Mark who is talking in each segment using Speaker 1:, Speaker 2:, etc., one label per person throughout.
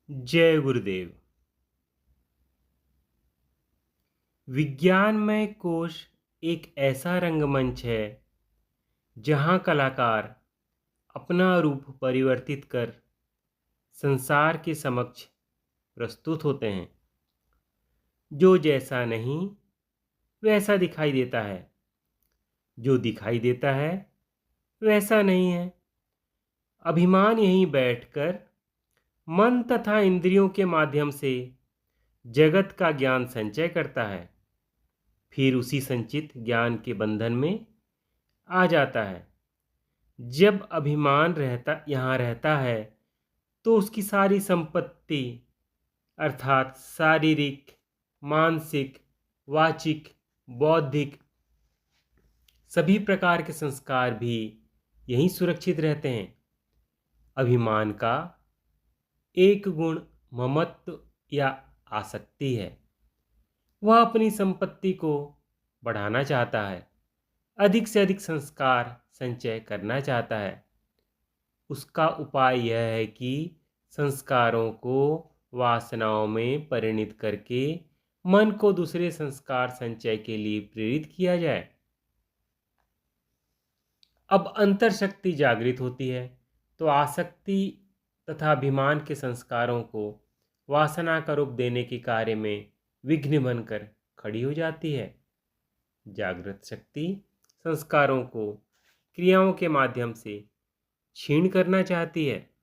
Speaker 1: जय गुरुदेव। विज्ञानमय कोश एक ऐसा रंगमंच है जहां कलाकार अपना रूप परिवर्तित कर संसार के समक्ष प्रस्तुत होते हैं। जो जैसा नहीं वैसा दिखाई देता है, जो दिखाई देता है वैसा नहीं है। अभिमान यहीं बैठकर मन तथा इंद्रियों के माध्यम से जगत का ज्ञान संचय करता है, फिर उसी संचित ज्ञान के बंधन में आ जाता है। जब अभिमान यहाँ रहता है तो उसकी सारी संपत्ति अर्थात शारीरिक, मानसिक, वाचिक, बौद्धिक सभी प्रकार के संस्कार भी यहीं सुरक्षित रहते हैं। अभिमान का एक गुण ममत्व या आसक्ति है। वह अपनी संपत्ति को बढ़ाना चाहता है, अधिक से अधिक संस्कार संचय करना चाहता है। उसका उपाय यह है कि संस्कारों को वासनाओं में परिणत करके मन को दूसरे संस्कार संचय के लिए प्रेरित किया जाए। अब अंतर शक्ति जागृत होती है तो आसक्ति तथा अभिमान के संस्कारों को वासना का रूप देने के कार्य में विघ्न बनकर खड़ी हो जाती है। जागृत शक्ति संस्कारों को क्रियाओं के माध्यम से क्षीण करना चाहती है।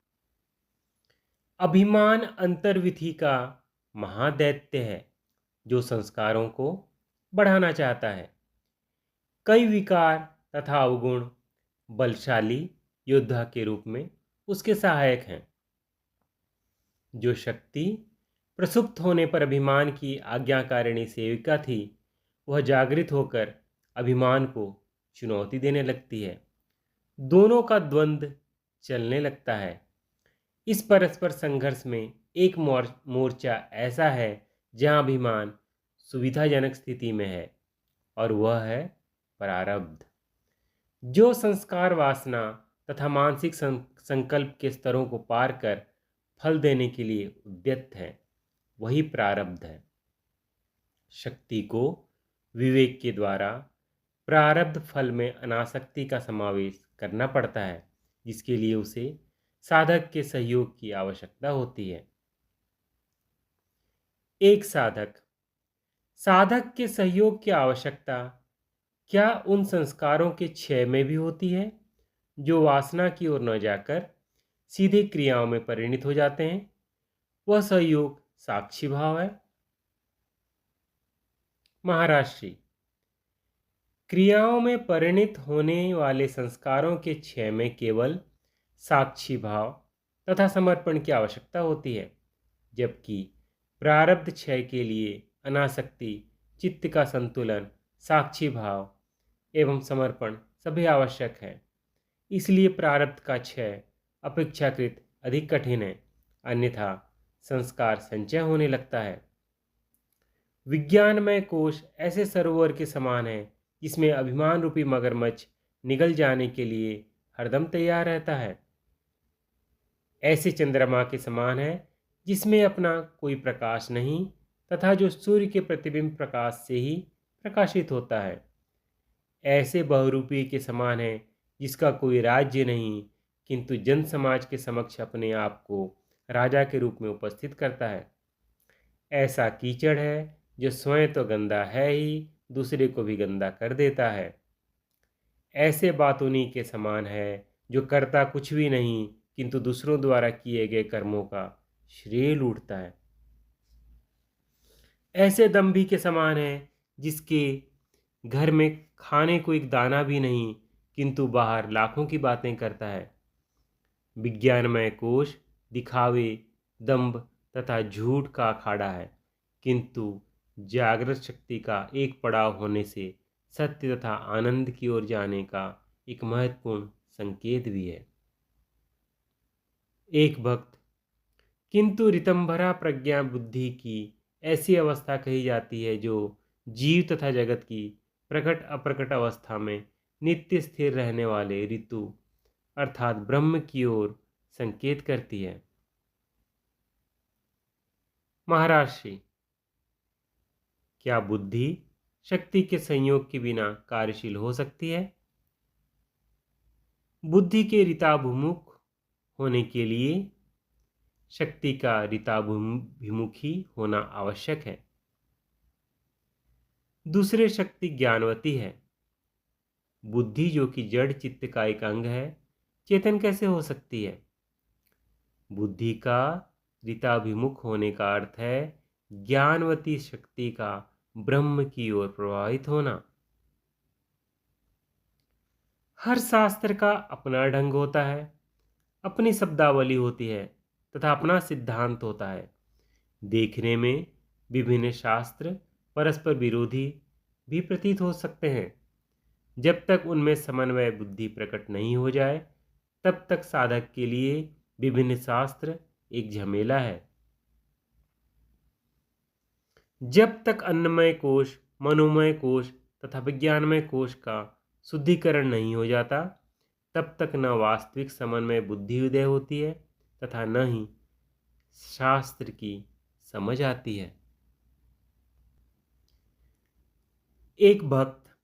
Speaker 1: अभिमान अंतर्विधि का महादैत्य है जो संस्कारों को बढ़ाना चाहता है। कई विकार तथा अवगुण बलशाली योद्धा के रूप में उसके सहायक हैं। जो शक्ति प्रसुप्त होने पर अभिमान की आज्ञाकारिणी सेविका थी, वह जागृत होकर अभिमान को चुनौती देने लगती है। दोनों का द्वंद्व चलने लगता है। इस परस्पर संघर्ष में एक मोर्चा ऐसा है जहां अभिमान सुविधाजनक स्थिति में है और वह है प्रारब्ध, जो संस्कार वासना तथा मानसिक संकल्प के स्तरों को पार कर फल देने के लिए उद्यत है। वही प्रारब्ध है। शक्ति को विवेक के द्वारा प्रारब्ध फल में अनासक्ति का समावेश करना पड़ता है, जिसके लिए उसे साधक के सहयोग की आवश्यकता होती है। एक साधक के सहयोग की आवश्यकता क्या उन संस्कारों के क्षय में भी होती है जो वासना की ओर न जाकर सीधे क्रियाओं में परिणत हो जाते हैं? वह सहयोग साक्षी भाव है। महाराष्ट्री क्रियाओं में परिणत होने वाले संस्कारों के क्षय में केवल साक्षी भाव तथा समर्पण की आवश्यकता होती है, जबकि प्रारब्ध क्षय के लिए अनासक्ति, चित्त का संतुलन, साक्षी भाव एवं समर्पण सभी आवश्यक है। इसलिए प्रारब्ध का क्षय अपेक्षाकृत अधिक कठिन है, अन्यथा संस्कार संचय होने लगता है। विज्ञानमय कोश ऐसे सरोवर के समान है जिसमें अभिमान रूपी मगरमच्छ निगल जाने के लिए हरदम तैयार रहता है। ऐसे चंद्रमा के समान है जिसमें अपना कोई प्रकाश नहीं तथा जो सूर्य के प्रतिबिंब प्रकाश से ही प्रकाशित होता है। ऐसे बहुरूपी के समान है जिसका कोई राज्य नहीं, किंतु जन समाज के समक्ष अपने आप को राजा के रूप में उपस्थित करता है। ऐसा कीचड़ है जो स्वयं तो गंदा है ही, दूसरे को भी गंदा कर देता है। ऐसे बातूनी के समान है जो करता कुछ भी नहीं, किंतु दूसरों द्वारा किए गए कर्मों का श्रेय लूटता है। ऐसे दंभी के समान है जिसके घर में खाने को एक दाना भी नहीं, किंतु बाहर लाखों की बातें करता है। विज्ञानमय कोश दिखावे, दंभ तथा झूठ का अखाड़ा है, किंतु जागृत शक्ति का एक पड़ाव होने से सत्य तथा आनंद की ओर जाने का एक महत्वपूर्ण संकेत भी है। एक भक्त किंतु ऋतंभरा प्रज्ञा बुद्धि की ऐसी अवस्था कही जाती है जो जीव तथा जगत की प्रकट अप्रकट अवस्था में नित्य स्थिर रहने वाले ऋतु अर्थात ब्रह्म की ओर संकेत करती है। महाराज, क्या बुद्धि शक्ति के संयोग के बिना कार्यशील हो सकती है? बुद्धि के ऋताभिमुख होने के लिए शक्ति का ऋताभिमुखी होना आवश्यक है। दूसरे शक्ति ज्ञानवती है। बुद्धि जो कि जड़ चित्त का एक अंग है, चेतन कैसे हो सकती है? बुद्धि का ऋताभिमुख होने का अर्थ है ज्ञानवती शक्ति का ब्रह्म की ओर प्रवाहित होना। हर शास्त्र का अपना ढंग होता है, अपनी शब्दावली होती है तथा अपना सिद्धांत होता है। देखने में विभिन्न शास्त्र परस्पर विरोधी भी प्रतीत हो सकते हैं। जब तक उनमें समन्वय बुद्धि प्रकट नहीं हो जाए, तब तक साधक के लिए विभिन्न शास्त्र एक झमेला है। जब तक अन्नमय कोश, मनोमय कोश तथा विज्ञानमय कोश का शुद्धिकरण नहीं हो जाता, तब तक न वास्तविक समन्वय बुद्धि उदय होती है तथा न ही शास्त्र की समझ आती है। एक भक्त,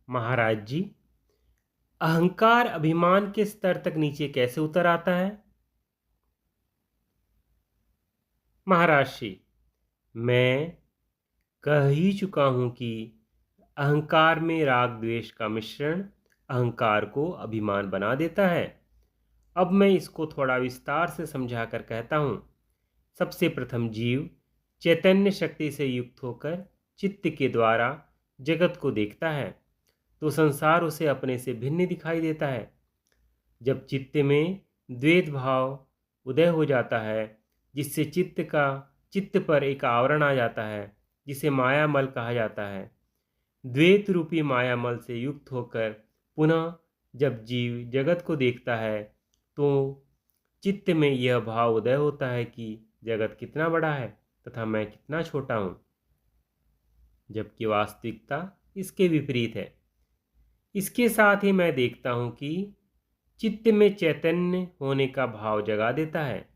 Speaker 1: महाराज जी, अहंकार अभिमान के स्तर तक नीचे कैसे उतर आता है? महाराज जी, मैं कह ही चुका हूं कि अहंकार में राग द्वेष का मिश्रण अहंकार को अभिमान बना देता है। अब मैं इसको थोड़ा विस्तार से समझा कर कहता हूं। सबसे प्रथम जीव चैतन्य शक्ति से युक्त होकर चित्त के द्वारा जगत को देखता है तो संसार उसे अपने से भिन्न दिखाई देता है। जब चित्त में द्वैत भाव उदय हो जाता है, जिससे चित्त पर एक आवरण आ जाता है जिसे मायामल कहा जाता है। द्वैत रूपी मायामल से युक्त होकर पुनः जब जीव जगत को देखता है तो चित्त में यह भाव उदय होता है कि जगत कितना बड़ा है तथा मैं कितना छोटा हूँ, जबकि वास्तविकता इसके विपरीत है। इसके साथ ही मैं देखता हूँ कि चित्त में चैतन्य होने का भाव जगा देता है।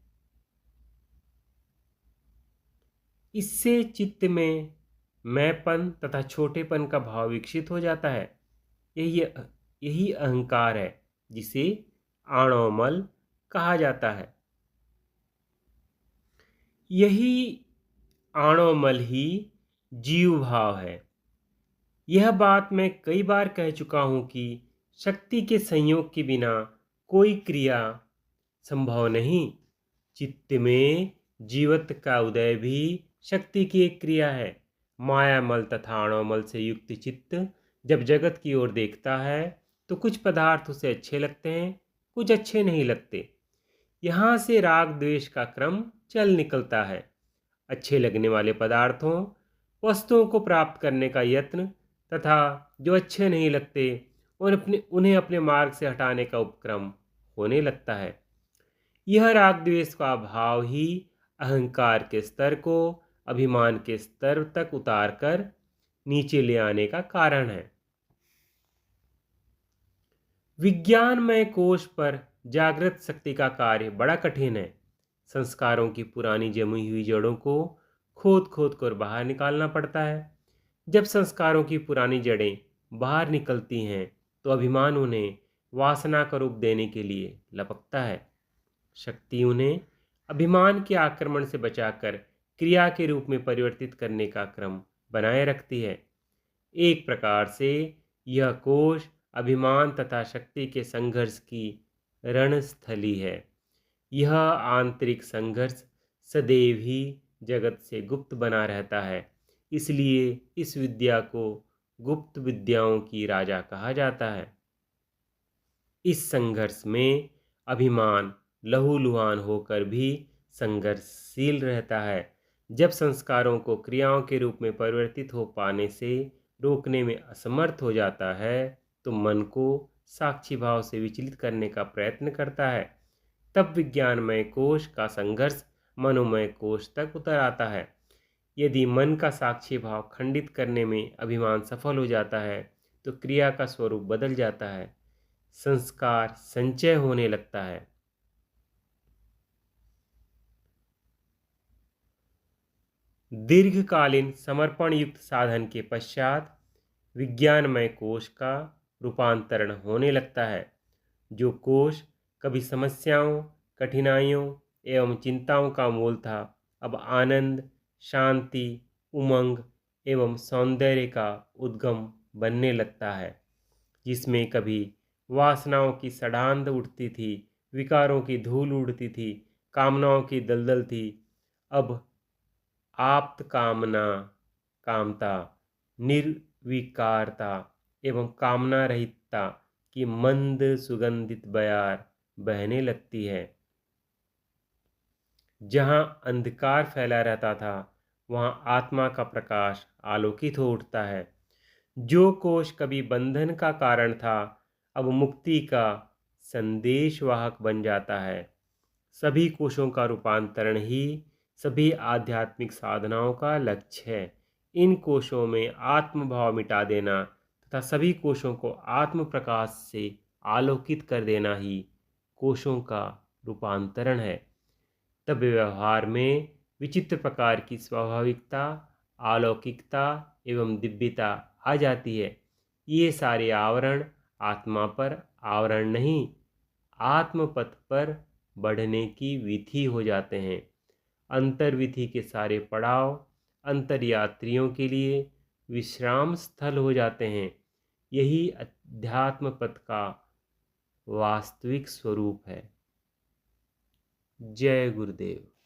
Speaker 1: इससे चित्त में मैंपन तथा छोटेपन का भाव विकसित हो जाता है। यही अहंकार है जिसे आणोमल कहा जाता है। यही आणोमल ही जीव भाव है। यह बात मैं कई बार कह चुका हूं कि शक्ति के संयोग के बिना कोई क्रिया संभव नहीं। चित्त में जीवत्व का उदय भी शक्ति की एक क्रिया है। मायामल तथा आणोमल से युक्त चित्त जब जगत की ओर देखता है तो कुछ पदार्थ उसे अच्छे लगते हैं, कुछ अच्छे नहीं लगते। यहाँ से राग द्वेष का क्रम चल निकलता है। अच्छे लगने वाले पदार्थों, वस्तुओं को प्राप्त करने का यत्न तथा जो अच्छे नहीं लगते उन्हें अपने मार्ग से हटाने का उपक्रम होने लगता है। यह राग द्वेष का भाव ही अहंकार के स्तर को अभिमान के स्तर तक उतार कर नीचे ले आने का कारण है। विज्ञानमय कोश पर जागृत शक्ति का कार्य बड़ा कठिन है। संस्कारों की पुरानी जमी हुई जड़ों को खोद खोद कर बाहर निकालना पड़ता है। जब संस्कारों की पुरानी जड़ें बाहर निकलती हैं तो अभिमान उन्हें वासना का रूप देने के लिए लपकता है। शक्ति उन्हें अभिमान के आक्रमण से बचाकर क्रिया के रूप में परिवर्तित करने का क्रम बनाए रखती है। एक प्रकार से यह कोश अभिमान तथा शक्ति के संघर्ष की रणस्थली है। यह आंतरिक संघर्ष सदैव ही जगत से गुप्त बना रहता है। इसलिए इस विद्या को गुप्त विद्याओं की राजा कहा जाता है। इस संघर्ष में अभिमान लहूलुहान होकर भी संघर्षशील रहता है। जब संस्कारों को क्रियाओं के रूप में परिवर्तित हो पाने से रोकने में असमर्थ हो जाता है तो मन को साक्षी भाव से विचलित करने का प्रयत्न करता है। तब विज्ञानमय कोश का संघर्ष मनोमय कोश तक उतर आता है। यदि मन का साक्षी भाव खंडित करने में अभिमान सफल हो जाता है तो क्रिया का स्वरूप बदल जाता है, संस्कार संचय होने लगता है। दीर्घकालीन समर्पण युक्त साधन के पश्चात विज्ञानमय कोश का रूपांतरण होने लगता है। जो कोश कभी समस्याओं, कठिनाइयों एवं चिंताओं का मूल था, अब आनंद, शांति, उमंग एवं सौंदर्य का उद्गम बनने लगता है। जिसमें कभी वासनाओं की सड़ांध उठती थी, विकारों की धूल उड़ती थी, कामनाओं की दलदल थी, अब आप्त कामना, कामता, निर्विकारता एवं कामना रहितता की मंद सुगंधित बयार बहने लगती है। जहाँ अंधकार फैला रहता था, वहाँ आत्मा का प्रकाश आलोकित हो उठता है। जो कोश कभी बंधन का कारण था, अब मुक्ति का संदेशवाहक बन जाता है। सभी कोशों का रूपांतरण ही सभी आध्यात्मिक साधनाओं का लक्ष्य है। इन कोशों में आत्मभाव मिटा देना तथा सभी कोशों को आत्म प्रकाश से आलोकित कर देना ही कोशों का रूपांतरण है। तब व्यवहार में विचित्र प्रकार की स्वाभाविकता, अलौकिकता एवं दिव्यता आ जाती है। ये सारे आवरण आत्मा पर आवरण नहीं, आत्मपथ पर बढ़ने की विधि हो जाते हैं। अंतर्विधि के सारे पड़ाव अंतर्यात्रियों के लिए विश्राम स्थल हो जाते हैं। यही अध्यात्म पथ का वास्तविक स्वरूप है। जय गुरुदेव।